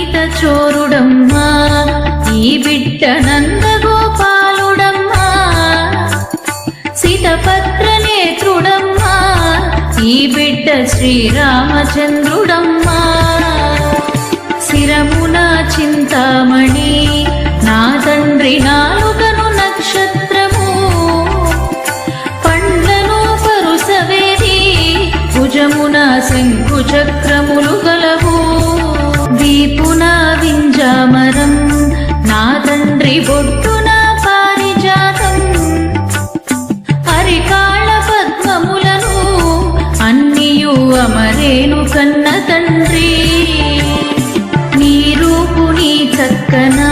నీత చోరుడమ్మా ఈ బిడ్డ నందగోపాలుడమ్మా సీతపత్ర నేత్రుడమ్మా ఈ బిడ్డ శ్రీరామచంద్రుడమ్మా శిరమున చింతామణి నా తండ్రి నాలుగను నక్షత్రము పండ్లను పరుసవేది భుజమున శంకు చక్రములు గలవు దీపున వింజామరం నా తండ్రి బొట్టున పారిజాతం అరికాళ పద్మములను అన్నియు అమరేను కన్న తండ్రి నీ రూపు నీ చక్కనా